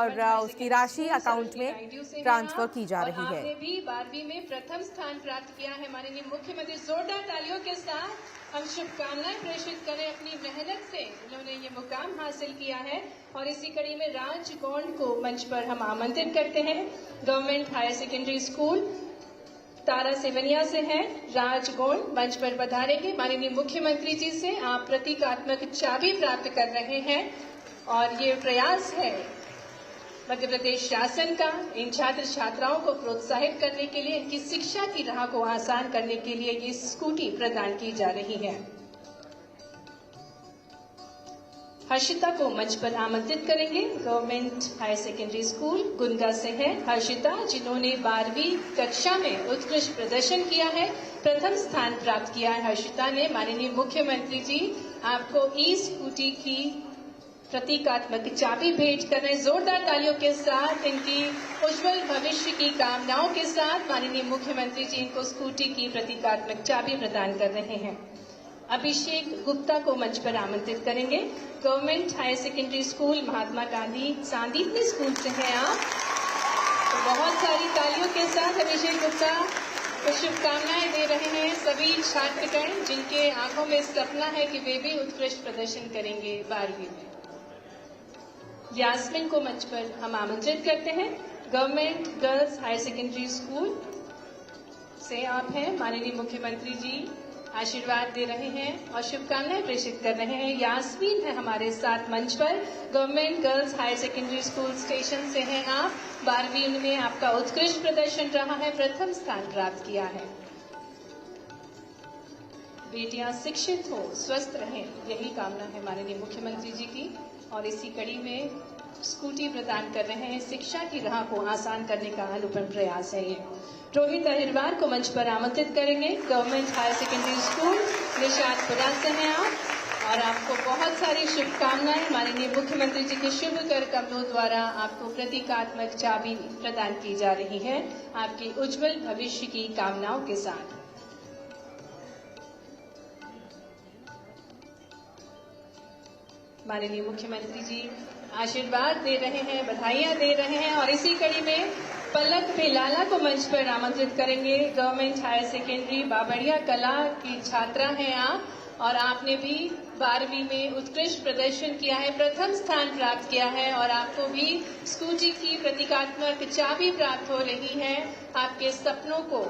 और उसकी राशि अकाउंट में ट्रांसफर की जा रही है। आपने भी 12वीं में प्रथम स्थान प्राप्त किया है। माननीय मुख्यमंत्री, जोरदार तालियों के साथ हम शुभकामनाएं प्रेषित करें। अपनी मेहनत से इन्होंने ये मुकाम हासिल किया है। और इसी कड़ी में राज गौंड को मंच पर हम आमंत्रित करते हैं। गवर्नमेंट हायर सेकेंडरी स्कूल तारा सेवनिया से हैं राज गौंड, मंच पर पधारेंगे। माननीय मुख्यमंत्री जी से आप प्रतीकात्मक चाबी प्राप्त कर रहे हैं और ये प्रयास है मध्य प्रदेश शासन का इन छात्र छात्राओं को प्रोत्साहित करने के लिए, इनकी शिक्षा की राह को आसान करने के लिए ये स्कूटी प्रदान की जा रही है। हर्षिता को मंच पर आमंत्रित करेंगे। गवर्नमेंट हायर सेकेंडरी स्कूल गुंगा से है हर्षिता, जिन्होंने 12वीं कक्षा में उत्कृष्ट प्रदर्शन किया है, प्रथम स्थान प्राप्त किया है हर्षिता ने। माननीय मुख्यमंत्री जी आपको ई स्कूटी की प्रतीकात्मक चाबी भेंट कर रहे हैं। जोरदार तालियों के साथ इनकी उज्जवल भविष्य की कामनाओं के साथ माननीय मुख्यमंत्री जी इनको स्कूटी की प्रतीकात्मक चाबी प्रदान कर रहे हैं। अभिषेक गुप्ता को मंच पर आमंत्रित करेंगे। Government higher secondary school Mahatma Gandhi Sandipani school से हैं आप, तो बहुत सारी तालियों के साथ अभिषेक गुप्ता को शुभकामनाएं दे रहे हैं सभी छात्रगण, जिनके आंखों में सपना है कि वे भी उत्कृष्ट प्रदर्शन करेंगे 12वीं में। यास्मिन को मंच पर हम आमंत्रित करते हैं। Government girls higher secondary school से आप हैं। माननीय मुख्यमंत्री जी आशीर्वाद दे रहे हैं और शुभकामनाएं प्रेषित कर रहे हैं। यास्मीन है हमारे साथ मंच पर। Government girls higher secondary school station से हैं आप। 12वीं में आपका उत्कृष्ट प्रदर्शन रहा है, प्रथम स्थान प्राप्त किया है। बेटियां शिक्षित हो, स्वस्थ रहें, यही कामना है माननीय मुख्यमंत्री जी की। और इसी कड़ी में स्कूटी प्रदान कर रहे हैं। शिक्षा की राह को आसान करने का अनुपम प्रयास है ये। रोहित अहिरवार को मंच पर आमंत्रित करेंगे। Government higher secondary school Nishatpura से हैं आप और आपको बहुत सारी शुभकामनाएं। माननीय मुख्यमंत्री जी के शुभ कर कमलों द्वारा आपको प्रतीकात्मक चाबी प्रदान की जा रही है, आपके उज्जवल भविष्य की कामनाओं के साथ। माननीय मुख्यमंत्री जी आशीर्वाद दे रहे हैं, बधाइयां दे रहे हैं। और इसी कड़ी में पलक बेलाला को मंच पर आमंत्रित करेंगे। गवर्नमेंट हायर सेकेंडरी बाबड़िया कला की छात्रा हैं आप और आपने भी 12वीं में उत्कृष्ट प्रदर्शन किया है, प्रथम स्थान प्राप्त किया है और आपको भी स्कूटी की प्रतीकात्मक चाबी प्राप्त हो रही है। आपके सपनों को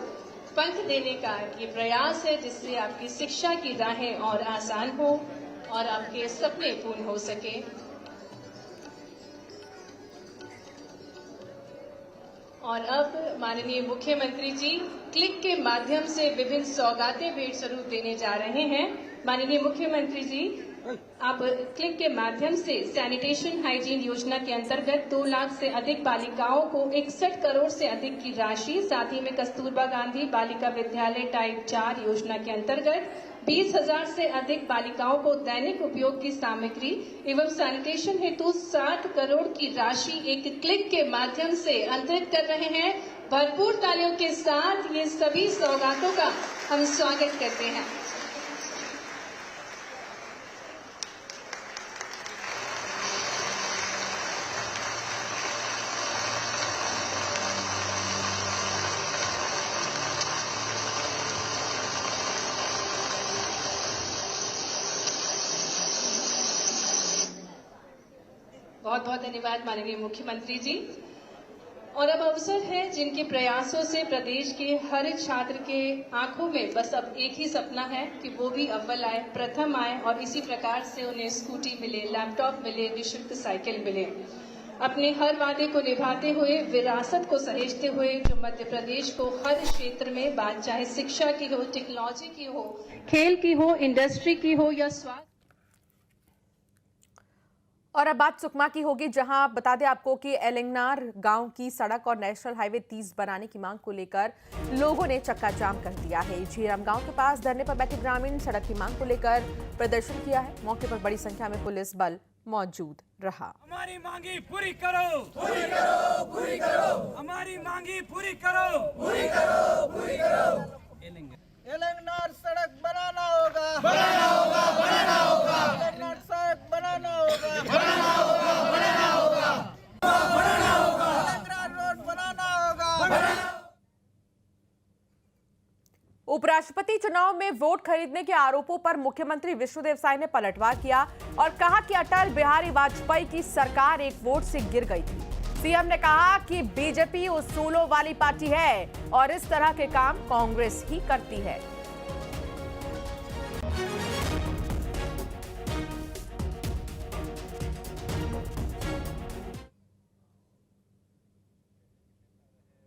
पंख देने का ये प्रयास है, जिससे आपकी शिक्षा की राहें और आसान हो और आपके सपने पूर्ण हो सके। और अब माननीय मुख्यमंत्री जी क्लिक के माध्यम से विभिन्न सौगातें भेंट स्वरूप देने जा रहे हैं। माननीय मुख्यमंत्री जी आप क्लिक के माध्यम से सैनिटेशन हाइजीन योजना के अंतर्गत 2 लाख से अधिक बालिकाओं को 61 करोड़ से अधिक की राशि, साथ ही में कस्तूरबा गांधी बालिका विद्यालय टाइप 4 योजना के अंतर्गत 20,000 से अधिक बालिकाओं को दैनिक उपयोग की सामग्री एवं सैनिटेशन हेतु 60 करोड़ की राशि एक क्लिक के माध्यम से अंतरित कर रहे हैं। भरपूर तालियों के साथ ये सभी सौगातों का हम स्वागत करते हैं। बहुत बहुत धन्यवाद माननीय मुख्यमंत्री जी। और अब अवसर है जिनके प्रयासों से प्रदेश के हर छात्र के आंखों में बस अब एक ही सपना है कि वो भी अव्वल आए, प्रथम आए और इसी प्रकार से उन्हें स्कूटी मिले, लैपटॉप मिले, निःशुल्क साइकिल मिले। अपने हर वादे को निभाते हुए, विरासत को सहेजते हुए जो मध्य प्रदेश को हर क्षेत्र में, बात चाहे शिक्षा की हो, टेक्नोलॉजी की हो, खेल की हो, इंडस्ट्री की हो या स्वास्थ्य। और अब बात सुकमा की होगी, जहां बता दें आपको कि एलंगनार गांव की सड़क और नेशनल हाईवे 30 बनाने की मांग को लेकर लोगों ने चक्का जाम कर दिया है। झीरम गांव के पास धरने पर बैठे ग्रामीण सड़क की मांग को लेकर प्रदर्शन किया है। मौके पर बड़ी संख्या में पुलिस बल मौजूद रहा। हमारी मांगी पूरी करो, पूरी करो, पूरी करो। हमारी मांगी पूरी करो, पूरी करो, पूरी करो। एलंगनार सड़क बनाना होगा, बनाना होगा, बनाना होगा। एलंगनार सड़क बनाना होगा, बनाना होगा, बनाना होगा। उपराष्ट्रपति चुनाव में वोट खरीदने के आरोपों पर मुख्यमंत्री विष्णुदेव साय ने पलटवार किया और कहा कि अटल बिहारी वाजपेयी की सरकार एक वोट से गिर गई थी। सीएम ने कहा कि बीजेपी उसूलों वाली पार्टी है और इस तरह के काम कांग्रेस ही करती है।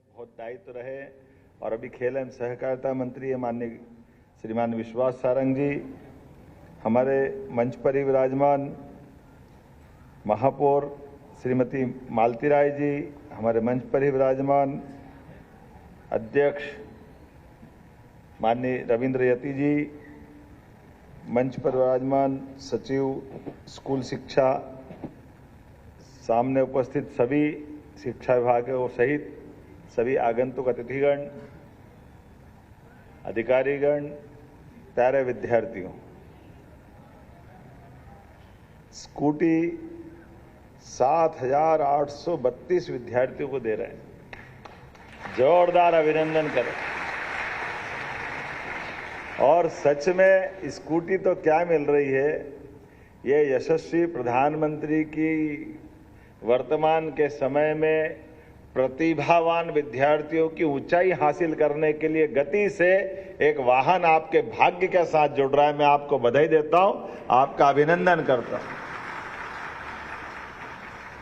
बहुत दायित्व रहे और अभी खेल एवं सहकारिता मंत्री माननीय श्रीमान विश्वास सारंग जी, हमारे मंच पर ही विराजमान महापौर श्रीमती मालती राय जी, हमारे मंच पर ही विराजमान अध्यक्ष माननीय रविंद्र यति जी, मंच पर विराजमान सचिव स्कूल शिक्षा, सामने उपस्थित सभी शिक्षा विभाग और सहित सभी आगंतुक अतिथिगण, अधिकारीगण, प्यारे विद्यार्थियों, स्कूटी 7,832 विद्यार्थियों को दे रहे हैं। जोरदार अभिनंदन करें। और सच में स्कूटी तो क्या मिल रही है, ये यशस्वी प्रधानमंत्री की वर्तमान के समय में प्रतिभावान विद्यार्थियों की ऊंचाई हासिल करने के लिए गति से एक वाहन आपके भाग्य के साथ जुड़ रहा है। मैं आपको बधाई देता हूं, आपका अभिनंदन करता हूं।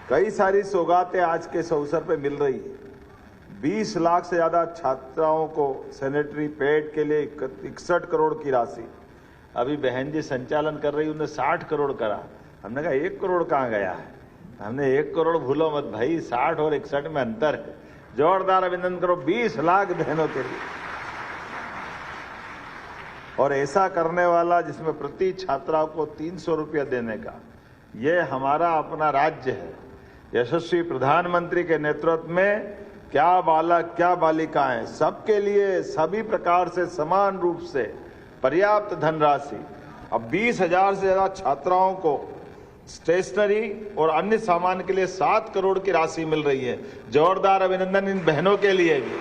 कई सारी सौगातें आज के इस अवसर पर मिल रही है। 20 लाख से ज्यादा छात्राओं को सैनिटरी पैड के लिए 61 करोड़ की राशि, अभी बहन जी संचालन कर रही, उन्होंने 60 करोड़ करा। हमने कहा 1 करोड़ कहां गया है? हमने 1 करोड़ भूलो मत भाई, 60 और 61 में अंतर है। जोरदार अभिनंदन करो 20 लाख बहनों के लिए। और ऐसा करने वाला जिसमें प्रति छात्रा को 300 रुपया देने का, यह हमारा अपना राज्य है। यशस्वी प्रधानमंत्री के नेतृत्व में क्या बालक क्या बालिकाएं, सबके लिए सभी प्रकार से समान रूप से पर्याप्त धनराशि। अब 20,000 से ज्यादा छात्राओं को स्टेशनरी और अन्य सामान के लिए 7 करोड़ की राशि मिल रही है। जोरदार अभिनंदन इन बहनों के लिए भी।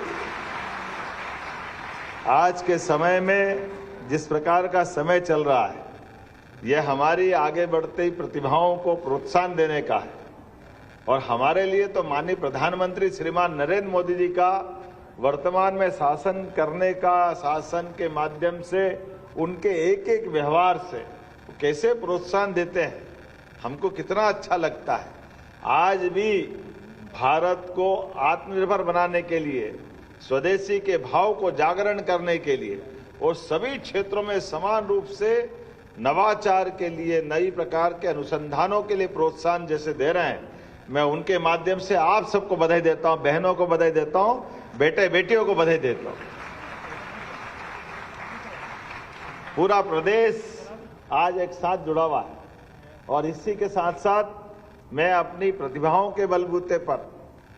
आज के समय में जिस प्रकार का समय चल रहा है, यह हमारी आगे बढ़ती प्रतिभाओं को प्रोत्साहन देने का है। और हमारे लिए तो माननीय प्रधानमंत्री श्रीमान नरेंद्र मोदी जी का वर्तमान में शासन करने का, शासन के माध्यम से उनके एक एक व्यवहार से कैसे प्रोत्साहन देते हैं, हमको कितना अच्छा लगता है। आज भी भारत को आत्मनिर्भर बनाने के लिए, स्वदेशी के भाव को जागरण करने के लिए और सभी क्षेत्रों में समान रूप से नवाचार के लिए, नई प्रकार के अनुसंधानों के लिए प्रोत्साहन जैसे दे रहे हैं, मैं उनके माध्यम से आप सबको बधाई देता हूं, बहनों को बधाई देता हूं, बेटे बेटियों को बधाई देता हूं। पूरा प्रदेश आज एक साथ जुड़ा हुआ है और इसी के साथ साथ मैं अपनी प्रतिभाओं के बलबूते पर,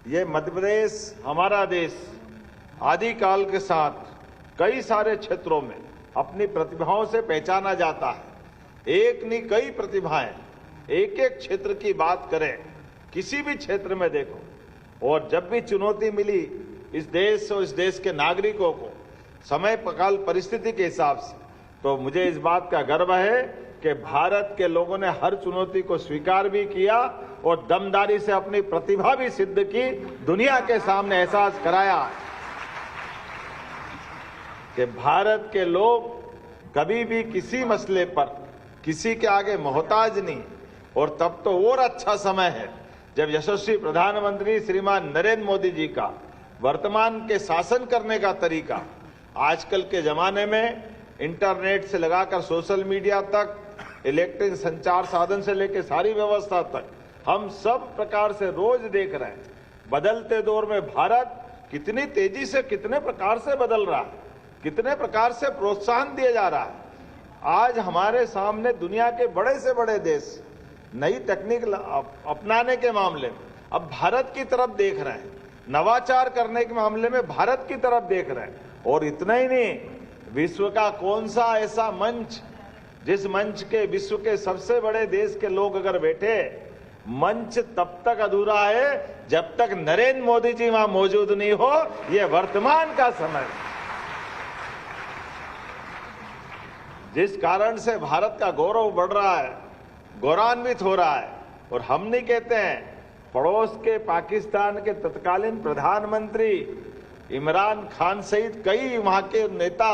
ये मध्य प्रदेश हमारा देश आदिकाल के साथ कई सारे क्षेत्रों में अपनी प्रतिभाओं से पहचाना जाता है। एक नहीं कई प्रतिभाएं, एक एक क्षेत्र की बात करें, किसी भी क्षेत्र में देखो। और जब भी चुनौती मिली इस देश और इस देश के नागरिकों को समय काल परिस्थिति के हिसाब से, तो मुझे इस बात का गर्व है कि भारत के लोगों ने हर चुनौती को स्वीकार भी किया और दमदारी से अपनी प्रतिभा भी सिद्ध की, दुनिया के सामने एहसास कराया कि भारत के लोग कभी भी किसी मसले पर किसी के आगे मोहताज नहीं। और तब तो और अच्छा समय है जब यशस्वी प्रधानमंत्री श्रीमान नरेंद्र मोदी जी का वर्तमान के शासन करने का तरीका, आजकल के जमाने में इंटरनेट से लगाकर सोशल मीडिया तक, इलेक्ट्रिक संचार साधन से लेकर सारी व्यवस्था तक, हम सब प्रकार से रोज देख रहे हैं बदलते दौर में भारत कितनी तेजी से, कितने प्रकार से बदल रहा है, कितने प्रकार से प्रोत्साहन दिया जा रहा है। आज हमारे सामने दुनिया के बड़े से बड़े देश नई तकनीक अपनाने के मामले में अब भारत की तरफ देख रहे हैं, नवाचार करने के मामले में भारत की तरफ देख रहे हैं। और इतना ही नहीं, विश्व का कौन सा ऐसा मंच, जिस मंच के विश्व के सबसे बड़े देश के लोग अगर बैठे, मंच तब तक अधूरा है जब तक नरेंद्र मोदी जी वहां मौजूद नहीं हो। यह वर्तमान का समय है। जिस कारण से भारत का गौरव बढ़ रहा है, गौरवान्वित हो रहा है। और हम नहीं कहते हैं, पड़ोस के पाकिस्तान के तत्कालीन प्रधानमंत्री इमरान खान सहित कई वहां के नेता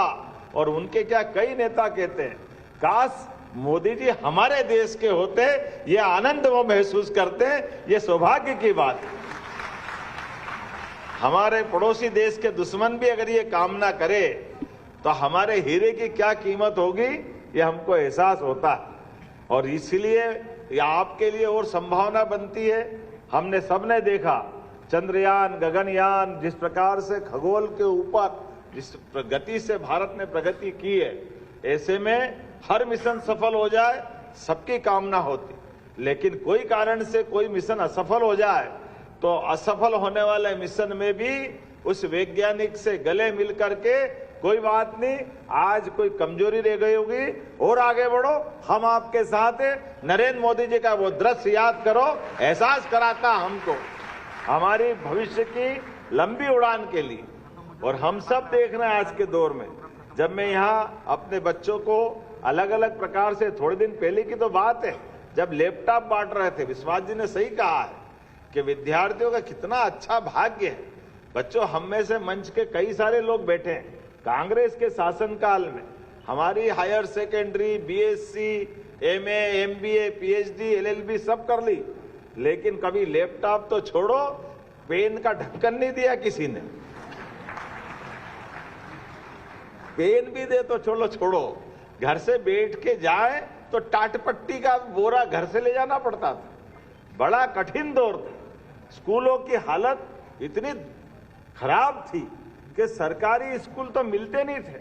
और उनके क्या कई नेता कहते हैं, काश मोदी जी हमारे देश के होते, ये आनंद वो महसूस करते हैं, ये सौभाग्य की बात है। हमारे पड़ोसी देश के दुश्मन भी अगर ये कामना करे तो हमारे हीरे की क्या कीमत होगी, ये हमको एहसास होता है। और इसलिए ये आपके लिए और संभावना बनती है। हमने सबने देखा चंद्रयान, गगनयान, जिस प्रकार से खगोल के ऊपर जिस गति से भारत ने प्रगति की है, ऐसे में हर मिशन सफल हो जाए, सबकी कामना होती। लेकिन कोई कारण से कोई मिशन असफल हो जाए तो असफल होने वाले मिशन में भी उस वैज्ञानिक से गले मिल करके कोई बात नहीं, आज कोई कमजोरी रह गई होगी और आगे बढ़ो, हम आपके साथ हैं। नरेंद्र मोदी जी का वो दृश्य याद करो, एहसास कराता हमको हमारी भविष्य की लंबी उड़ान के लिए। और हम सब देख रहे हैं आज के दौर में, जब मैं यहाँ अपने बच्चों को अलग अलग प्रकार से, थोड़े दिन पहले की तो बात है, जब लैपटॉप बांट रहे थे, विश्वास जी ने सही कहा है कि विद्यार्थियों का कितना अच्छा भाग्य है। बच्चों, हम में से मंच के कई सारे लोग बैठे हैं, कांग्रेस के शासनकाल में हमारी higher secondary, BSc, MA, MBA, PhD, LLB सब कर ली, लेकिन कभी लैपटॉप तो छोड़ो, पेन का ढक्कन नहीं दिया किसी ने। पेन भी दे तो छोड़ो, घर से बैठ के जाए तो टाटपट्टी का बोरा घर से ले जाना पड़ता था। बड़ा कठिन दौर था। स्कूलों की हालत इतनी खराब थी कि सरकारी स्कूल तो मिलते नहीं थे,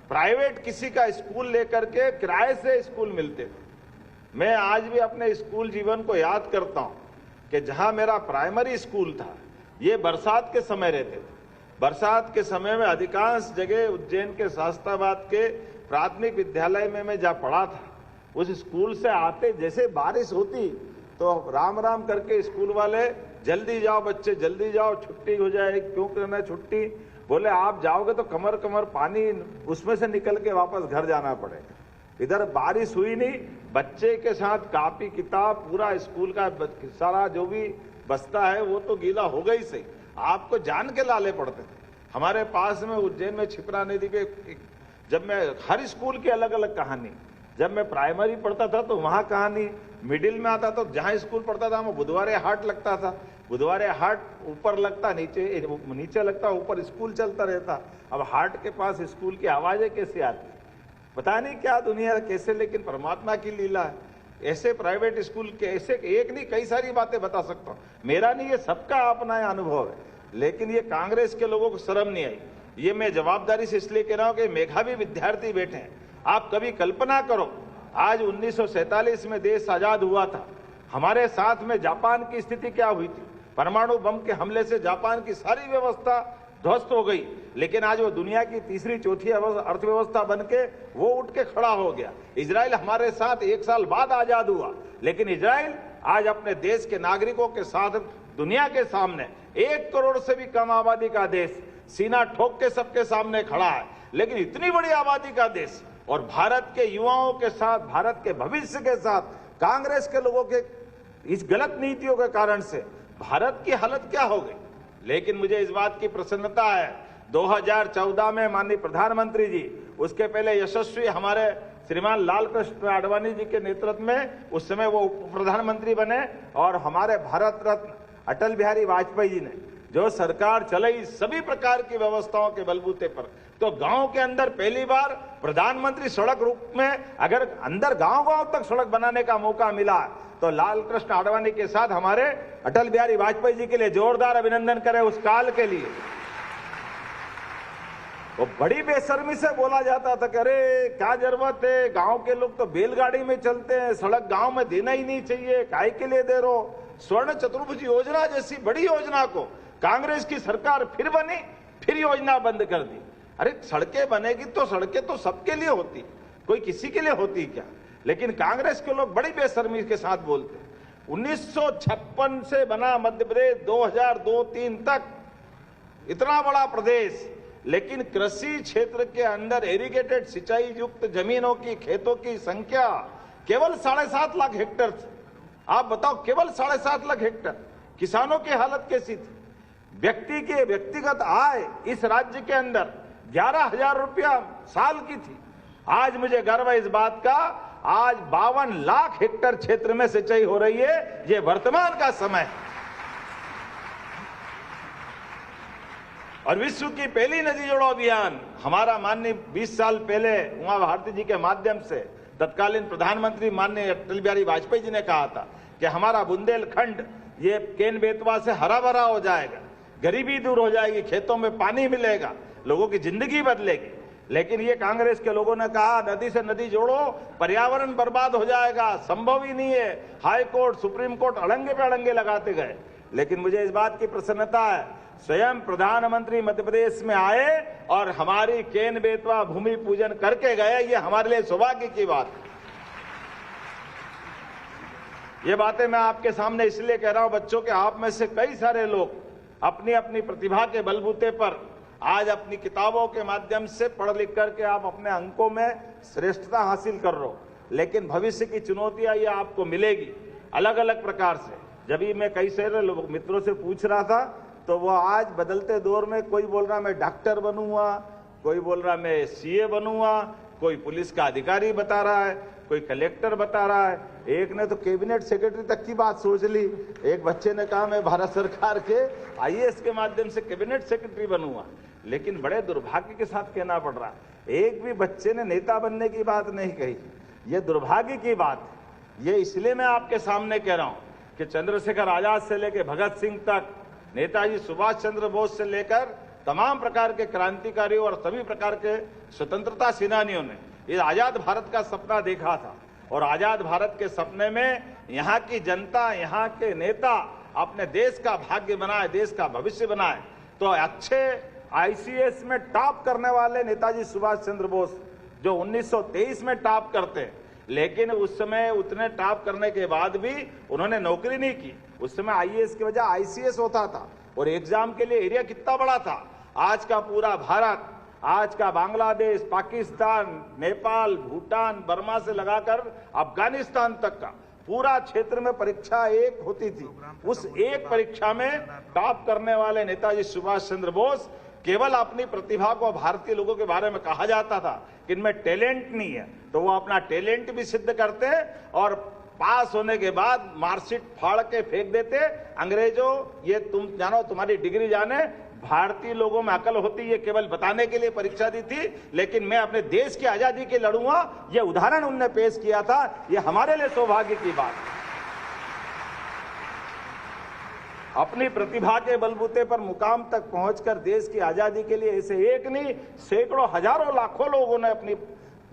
प्राइवेट किसी का स्कूल लेकर के किराए से स्कूल मिलते थे। मैं आज भी अपने स्कूल जीवन को याद करता हूं कि जहां मेरा प्राइमरी स्कूल था, ये बरसात के समय रहते थे। बरसात के समय में अधिकांश जगह उज्जैन के शास्त्राबाद के प्राथमिक विद्यालय में मैं जहाँ पढ़ा था, उस स्कूल से आते जैसे बारिश होती तो राम राम करके स्कूल वाले, जल्दी जाओ बच्चे, जल्दी जाओ, छुट्टी हो जाए। क्यों करना छुट्टी? बोले आप जाओगे तो कमर कमर पानी उसमें से निकल के वापस घर जाना पड़ेगा। इधर बारिश हुई नहीं, बच्चे के साथ कापी किताब पूरा स्कूल का सारा जो भी बस्ता है वो तो गीला हो गई सही, आपको जान के लाले पड़ते थे। हमारे पास में उज्जैन में छिपरा नदी पे, जब मैं हर स्कूल की अलग अलग कहानी, जब मैं प्राइमरी पढ़ता था तो वहाँ कहानी, मिडिल में आता तो जहाँ स्कूल पढ़ता था वहाँ बुधवारे हाट लगता था। बुधवारे हाट ऊपर लगता, नीचे लगता, ऊपर स्कूल चलता रहता। अब हाट के पास स्कूल की आवाजें कैसे आती, पता नहीं क्या दुनिया कैसे, लेकिन परमात्मा की लीला है। ऐसे प्राइवेट स्कूल के ऐसे एक नहीं कई सारी बातें बता सकता हूँ, मेरा नहीं, ये सबका अपना अनुभव है। लेकिन ये कांग्रेस के लोगों को शर्म नहीं आई। ये मैं जवाबदारी से इसलिए कह रहा हूँ कि मेधावी विद्यार्थी बैठे हैं। आप कभी कल्पना करो, आज 1947 में देश आजाद हुआ था, हमारे साथ में जापान की स्थिति क्या हुई थी? परमाणु बम के हमले से जापान की सारी व्यवस्था ध्वस्त हो गई, लेकिन आज वो दुनिया की तीसरी चौथी अर्थव्यवस्था बन के वो उठ के खड़ा हो गया। इजराइल हमारे साथ 1 साल बाद आजाद हुआ, लेकिन इजराइल आज अपने देश के नागरिकों के साथ दुनिया के सामने 1 करोड़ से भी कम आबादी का देश सीना ठोक के सबके सामने खड़ा है। लेकिन इतनी बड़ी आबादी का देश और भारत के युवाओं के साथ, भारत के भविष्य के साथ कांग्रेस के लोगों के इस गलत नीतियों के कारण से भारत की हालत क्या हो गई। लेकिन मुझे इस बात की प्रसन्नता है, 2014 में माननीय प्रधानमंत्री जी, उसके पहले यशस्वी हमारे श्रीमान लाल कृष्ण आडवाणी जी के नेतृत्व में उस समय वो उप प्रधानमंत्री बने, और हमारे भारत रत्न अटल बिहारी वाजपेयी जी ने जो सरकार चलाई सभी प्रकार की व्यवस्थाओं के बलबूते पर, तो गांव के अंदर पहली बार प्रधानमंत्री सड़क रूप में अगर अंदर गांव-गांव तक सड़क बनाने का मौका मिला, तो लाल कृष्ण आडवाणी के साथ हमारे अटल बिहारी वाजपेयी जी के लिए जोरदार अभिनंदन करें उस काल के लिए। वो बड़ी बेशर्मी से बोला जाता था कि अरे क्या जरूरत है, गांव के लोग तो बैलगाड़ी में चलते हैं, सड़क गांव में देना ही नहीं चाहिए, काहे के लिए दे रहो। स्वर्ण चतुर्भुज योजना जैसी बड़ी योजना को कांग्रेस की सरकार फिर बनी, फिर योजना बंद कर दी। अरे सड़कें बनेगी तो सड़कें तो सबके लिए होती, कोई किसी के लिए होती क्या? लेकिन कांग्रेस के लोग बड़ी बेशर्मी के साथ बोलते। 1956 से बना मध्य प्रदेश 2002-03 तक इतना बड़ा प्रदेश, लेकिन कृषि क्षेत्र के अंदर इरिगेटेड सिंचाई युक्त जमीनों की खेतों की संख्या केवल 7.5 लाख हेक्टेयर थी। आप बताओ, केवल 7.5 लाख हेक्टेयर। किसानों की हालत कैसी थी? व्यक्ति की व्यक्तिगत आय इस राज्य के अंदर 11,000 रुपया साल की थी। आज मुझे गर्व है इस बात का, आज 52 लाख हेक्टेयर क्षेत्र में सिंचाई हो रही है। ये वर्तमान का समय है। और विश्व की पहली नदी जोड़ो अभियान हमारा माननीय 20 साल पहले उमा भारती जी के माध्यम से तत्कालीन प्रधानमंत्री माननीय अटल बिहारी वाजपेयी जी ने कहा था कि हमारा बुंदेलखंड ये केन बेतवा से हरा भरा हो जाएगा, गरीबी दूर हो जाएगी, खेतों में पानी मिलेगा, लोगों की जिंदगी बदलेगी। लेकिन ये कांग्रेस के लोगों ने कहा नदी से नदी जोड़ो, पर्यावरण बर्बाद हो जाएगा, संभव ही नहीं है। हाई कोर्ट, सुप्रीम कोर्ट अड़ंगे पे अड़ंगे लगाते गए। लेकिन मुझे इस बात की प्रसन्नता है, स्वयं प्रधानमंत्री मध्य प्रदेश में आए और हमारी केन बेतवा भूमि पूजन करके गए। ये हमारे लिए सौभाग्य की बात है। ये बातें मैं आपके सामने इसलिए कह रहा हूं बच्चों के, आप में से कई सारे लोग अपनी अपनी प्रतिभा के बलबूते पर आज अपनी किताबों के माध्यम से पढ़ लिख करके आप अपने अंकों में श्रेष्ठता हासिल कर रहे हो। लेकिन भविष्य की चुनौतियां ये आपको मिलेगी अलग अलग प्रकार से। जब भी मैं कई सारे लोग मित्रों से पूछ रहा था तो वो आज बदलते दौर में कोई बोल रहा मैं डॉक्टर बनूंगा, कोई बोल रहा मैं सीए बनूंगा, कोई पुलिस का अधिकारी बता रहा है, कोई कलेक्टर बता रहा है, एक ने तो कैबिनेट सेक्रेटरी तक की बात सोच ली। एक बच्चे ने कहा मैं भारत सरकार के आईएएस के माध्यम से कैबिनेट सेक्रेटरी बनूंगा। लेकिन बड़े दुर्भाग्य के साथ कहना पड़ रहा, एक भी बच्चे ने नेता बनने की बात नहीं कही। ये दुर्भाग्य की बात है। ये इसलिए मैं आपके सामने कह रहा हूं कि चंद्रशेखर आजाद से लेकर भगत सिंह तक, नेताजी सुभाष चंद्र बोस से लेकर तमाम प्रकार के क्रांतिकारियों और सभी प्रकार के स्वतंत्रता सेनानियों ने इस आजाद भारत का सपना देखा था। और आजाद भारत के सपने में यहाँ की जनता, यहाँ के नेता अपने देश का भाग्य बनाए, देश का भविष्य बनाए। तो अच्छे आईसीएस में टॉप करने वाले नेताजी सुभाष चंद्र बोस जो 1923 में टॉप करते, लेकिन उस समय उतने टॉप करने के बाद भी उन्होंने नौकरी नहीं की। उस समय आईएएस की वजह आईसीएस होता था और एग्जाम के लिए एरिया कितना बड़ा था। आज का पूरा भारत, आज का बांग्लादेश, पाकिस्तान, नेपाल, भूटान, बर्मा से लगाकर अफगानिस्तान तक का पूरा क्षेत्र में परीक्षा एक होती थी। उस एक परीक्षा में टॉप करने वाले नेताजी सुभाष चंद्र बोस केवल अपनी प्रतिभा को, भारतीय लोगों के बारे में कहा जाता था कि इनमें टैलेंट नहीं है, तो वो अपना टैलेंट भी सिद्ध करते और पास होने के बाद मार्कशीट फाड़ के फेंक देते। अंग्रेजों, ये तुम जानो, तुम्हारी डिग्री जाने, भारतीय लोगों में अकल होती है केवल बताने के लिए परीक्षा दी थी, लेकिन मैं अपने देश की आजादी के लड़ूंगा, ये उदाहरण उनने पेश किया था। ये हमारे लिए सौभाग्य की बात है। अपनी प्रतिभा के बलबूते पर मुकाम तक पहुंचकर देश की आजादी के लिए ऐसे एक नहीं, सैकड़ों, हजारों, लाखों लोगों ने अपनी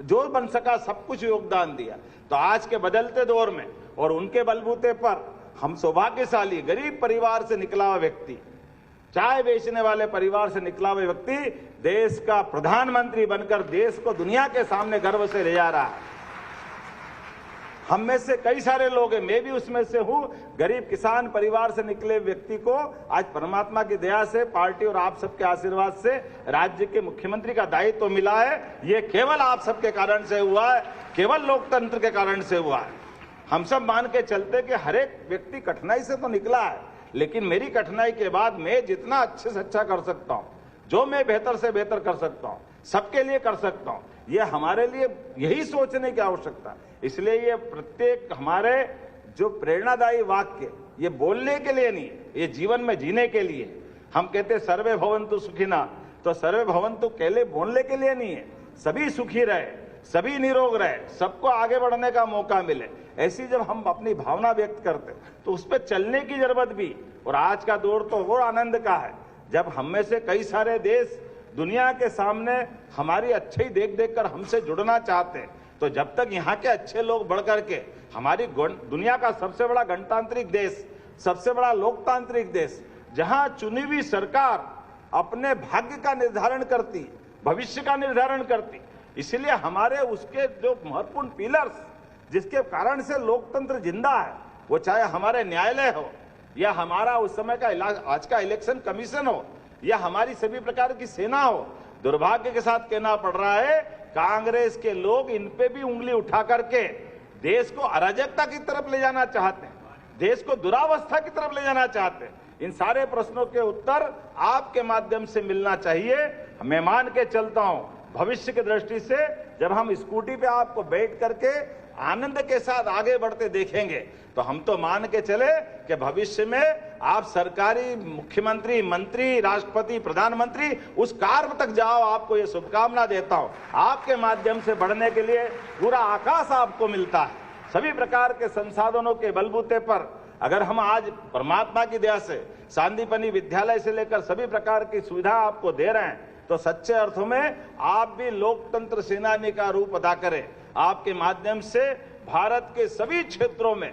जो बन सका सब कुछ योगदान दिया। तो आज के बदलते दौर में और उनके बलबूते पर हम सौभाग्यशाली, गरीब परिवार से निकला हुआ व्यक्ति, चाय बेचने वाले परिवार से निकला हुआ व्यक्ति देश का प्रधानमंत्री बनकर देश को दुनिया के सामने गर्व से ले जा रहा है। हम में से कई सारे लोग हैं, मैं भी उसमें से हूं, गरीब किसान परिवार से निकले व्यक्ति को आज परमात्मा की दया से, पार्टी और आप सबके आशीर्वाद से राज्य के मुख्यमंत्री का दायित्व तो मिला है। ये केवल आप सबके कारण से हुआ है, केवल लोकतंत्र के कारण से हुआ है। हम सब मान के चलते कि हर एक व्यक्ति कठिनाई से तो निकला है, लेकिन मेरी कठिनाई के बाद मैं जितना अच्छे से अच्छा कर सकता हूं, जो मैं बेहतर से बेहतर कर सकता हूं, सबके लिए कर सकता हूं, ये हमारे लिए यही सोचने की आवश्यकता है। इसलिए ये प्रत्येक हमारे जो प्रेरणादायी वाक्य, ये बोलने के लिए नहीं, ये जीवन में जीने के लिए। हम कहते सर्वे भवन्तु सुखिना, तो सर्वे भवन्तु केवल बोलने के लिए नहीं है, सभी सुखी रहे, सभी निरोग रहे, सबको आगे बढ़ने का मौका मिले, ऐसी जब हम अपनी भावना व्यक्त करते तो उस पर चलने की जरूरत भी। और आज का दौर तो और आनंद का है जब हम में से कई सारे देश दुनिया के सामने हमारी अच्छाई देख देख कर हमसे जुड़ना चाहते हैं। तो जब तक यहाँ के अच्छे लोग बढ़ करके हमारी दुनिया का सबसे बड़ा गणतांत्रिक देश, सबसे बड़ा लोकतांत्रिक देश, जहां चुनी हुई सरकार अपने भाग्य का निर्धारण करती, भविष्य का निर्धारण करती, इसलिए हमारे उसके जो महत्वपूर्ण पिलर्स जिसके कारण से लोकतंत्र जिंदा है, वो चाहे हमारे न्यायालय हो या हमारा उस समय का आज का इलेक्शन कमीशन हो या हमारी सभी प्रकार की सेना हो, दुर्भाग्य के साथ कहना पड़ रहा है, कांग्रेस के लोग इन पे भी उंगली उठा करके देश को अराजकता की तरफ ले जाना चाहते हैं, देश को दुरावस्था की तरफ ले जाना चाहते हैं। इन सारे प्रश्नों के उत्तर आपके माध्यम से मिलना चाहिए। मैं मान के चलता हूं, भविष्य की दृष्टि से जब हम स्कूटी पे आपको बैठ करके आनंद के साथ आगे बढ़ते देखेंगे तो हम तो मान के चले कि भविष्य में आप सरकारी मुख्यमंत्री, मंत्री, राष्ट्रपति, प्रधानमंत्री उस कार तक जाओ। आपको ये शुभकामना देता हूं। आपके माध्यम से बढ़ने के लिए पूरा आकाश आपको मिलता है। सभी प्रकार के संसाधनों के बलबूते पर अगर हम आज परमात्मा की दया से सांदीपनि विद्यालय से लेकर सभी प्रकार की सुविधा आपको दे रहे हैं तो सच्चे अर्थों में आप भी लोकतंत्र सेनानी का रूप अदा करें। आपके माध्यम से भारत के सभी क्षेत्रों में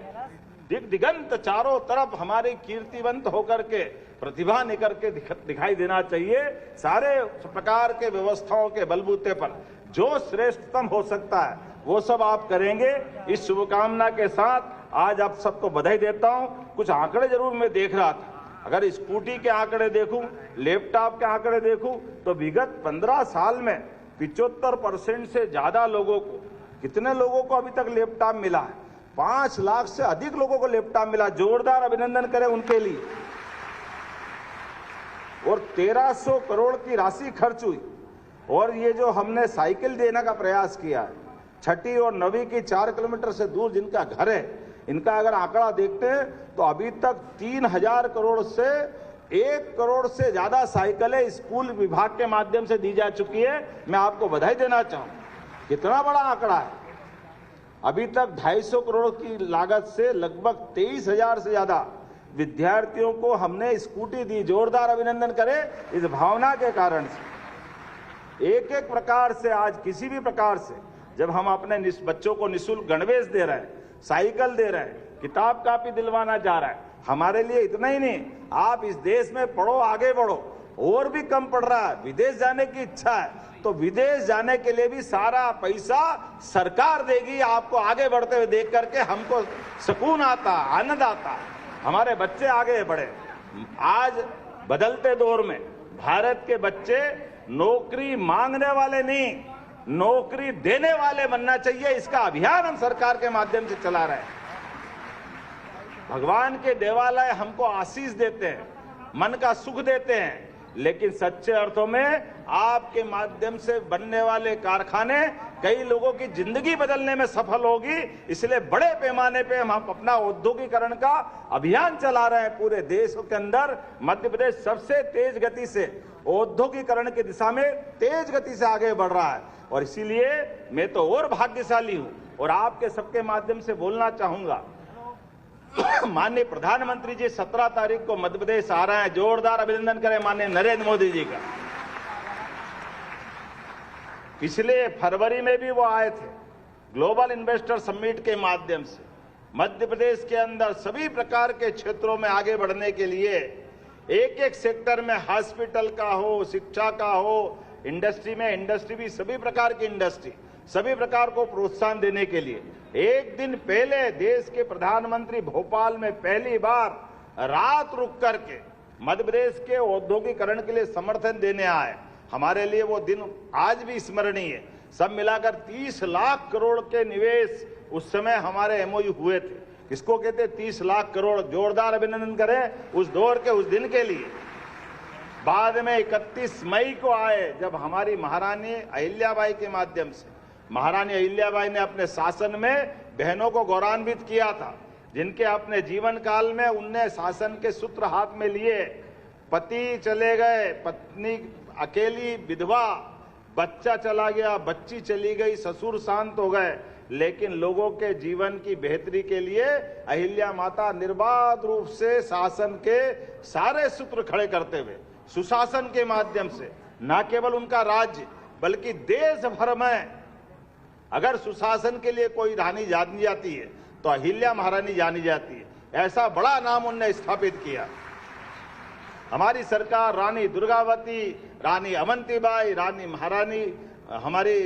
दिगंत चारों तरफ हमारी कीर्तिवंत होकर के प्रतिभा निकल के दिखाई देना चाहिए। सारे प्रकार के व्यवस्थाओं के बलबूते पर जो श्रेष्ठतम हो सकता है वो सब आप करेंगे। इस शुभकामना के साथ आज आप सबको बधाई देता हूं। कुछ आंकड़े जरूर मैं देख रहा था, अगर स्कूटी के आंकड़े देखूं, लैपटॉप के आंकड़े देखूं तो विगत 15 साल में 75% से ज्यादा लोगों को, कितने लोगों को अभी तक लैपटॉप मिला है? 5 लाख से अधिक लोगों को लैपटॉप मिला। जोरदार अभिनंदन करें उनके लिए। और 1300 करोड़ की राशि खर्च हुई। और ये जो हमने साइकिल देने का प्रयास किया है, 6ठी और 9वीं की 4 किलोमीटर से दूर जिनका घर है, इनका अगर आंकड़ा देखते हैं तो अभी तक 3000 करोड़ से 1 करोड़ से ज्यादा साइकिलें स्कूल विभाग के माध्यम से दी जा चुकी है। मैं आपको बधाई देना चाहूं। कितना बड़ा आंकड़ा है। अभी तक 250 करोड़ की लागत से लगभग 23,000 से ज्यादा विद्यार्थियों को हमने स्कूटी दी। जोरदार अभिनंदन करें इस भावना के कारण से। एक एक प्रकार से आज किसी भी प्रकार से जब हम अपने बच्चों को निःशुल्क गणवेश दे रहे हैं, साइकिल दे रहे हैं, किताब कापी दिलवाना जा रहा है, हमारे लिए इतना ही नहीं, आप इस देश में पढ़ो, आगे बढ़ो। और भी कम पड़ रहा है, विदेश जाने की इच्छा है तो विदेश जाने के लिए भी सारा पैसा सरकार देगी। आपको आगे बढ़ते हुए देख करके हमको सुकून आता, आनंद आता, हमारे बच्चे आगे बढ़े। आज बदलते दौर में भारत के बच्चे नौकरी मांगने वाले नहीं, नौकरी देने वाले बनना चाहिए। इसका अभियान हम सरकार के माध्यम से चला रहे हैं। भगवान के देवालय हमको आशीष देते हैं, मन का सुख देते हैं, लेकिन सच्चे अर्थों में आपके माध्यम से बनने वाले कारखाने कई लोगों की जिंदगी बदलने में सफल होगी। इसलिए बड़े पैमाने पे हम अपना औद्योगिकरण का अभियान चला रहे हैं। पूरे देश के अंदर मध्य प्रदेश सबसे तेज गति से औद्योगिकरण की दिशा में तेज गति से आगे बढ़ रहा है। और इसीलिए मैं तो और भाग्यशाली हूं और आपके सबके माध्यम से बोलना चाहूंगा। माननीय प्रधानमंत्री जी 17 तारीख को मध्य प्रदेश आ रहे हैं। जोरदार अभिनंदन करें माननीय नरेंद्र मोदी जी का। पिछले फरवरी में भी वो आए थे ग्लोबल इन्वेस्टर समिट के माध्यम से। मध्य प्रदेश के अंदर सभी प्रकार के क्षेत्रों में आगे बढ़ने के लिए एक एक सेक्टर में, हॉस्पिटल का हो, शिक्षा का हो, इंडस्ट्री में, इंडस्ट्री भी सभी प्रकार की इंडस्ट्री, सभी प्रकार को प्रोत्साहन देने के लिए एक दिन पहले देश के प्रधानमंत्री भोपाल में पहली बार रात रुक करके मध्य प्रदेश के औद्योगिकरण के लिए समर्थन देने आए। हमारे लिए वो दिन आज भी स्मरणीय है। सब मिलाकर 30 लाख करोड़ के निवेश उस समय हमारे एमओयू हुए थे। किसको कहते 30 लाख करोड़? जोरदार अभिनंदन करें उस दौर के, उस दिन के लिए। बाद में 31 मई को आए जब हमारी महारानी अहिल्याबाई के माध्यम से, महारानी अहिल्याबाई ने अपने शासन में बहनों को गौरवान्वित किया था, जिनके अपने जीवन काल में उनने शासन के सूत्र हाथ में लिए। पति चले गए, पत्नी अकेली विधवा, बच्चा चला गया, बच्ची चली गई, ससुर शांत हो गए, लेकिन लोगों के जीवन की बेहतरी के लिए अहिल्या माता निर्बाध रूप से शासन के सारे सूत्र खड़े करते हुए सुशासन के माध्यम से न केवल उनका राज्य बल्कि देश भर में अगर सुशासन के लिए कोई रानी जानी जाती है तो अहिल्या महारानी जानी जाती है। ऐसा बड़ा नाम उनने स्थापित किया। हमारी सरकार रानी दुर्गावती, रानी अवंतीबाई, रानी महारानी हमारी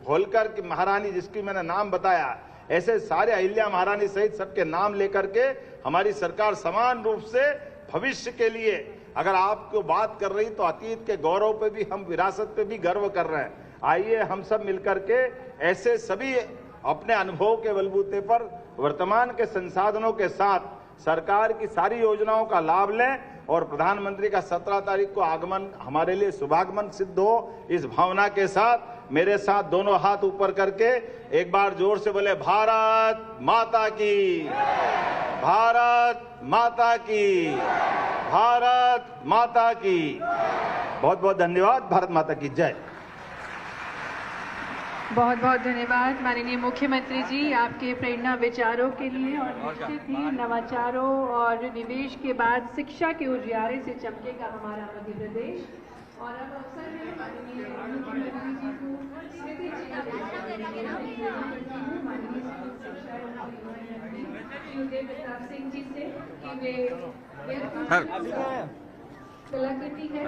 होलकर की महारानी जिसकी मैंने नाम बताया, ऐसे सारे अहिल्या महारानी सहित सबके नाम लेकर के हमारी सरकार समान रूप से भविष्य के लिए अगर आपको बात कर रही तो अतीत के गौरव पे भी, हम विरासत पे भी गर्व कर रहे हैं। आइए हम सब मिलकर के ऐसे सभी अपने अनुभव के बलबूते पर वर्तमान के संसाधनों के साथ सरकार की सारी योजनाओं का लाभ लें और प्रधानमंत्री का 17 तारीख को आगमन हमारे लिए शुभागमन सिद्ध हो। इस भावना के साथ मेरे साथ दोनों हाथ ऊपर करके एक बार जोर से बोले, भारत माता की, भारत माता की, भारत माता की। बहुत बहुत धन्यवाद। भारत माता की जय। बहुत बहुत धन्यवाद माननीय मुख्यमंत्री जी आपके प्रेरणा विचारों के लिए। और निश्चित ही नवाचारों और निवेश के बाद शिक्षा के उजियारे से चमकेगा हमारा मध्य प्रदेश। और अब अवसर है माननीय मुख्यमंत्री जी को स्मृति प्रताप सिंह जी से कि वे कलाकृति है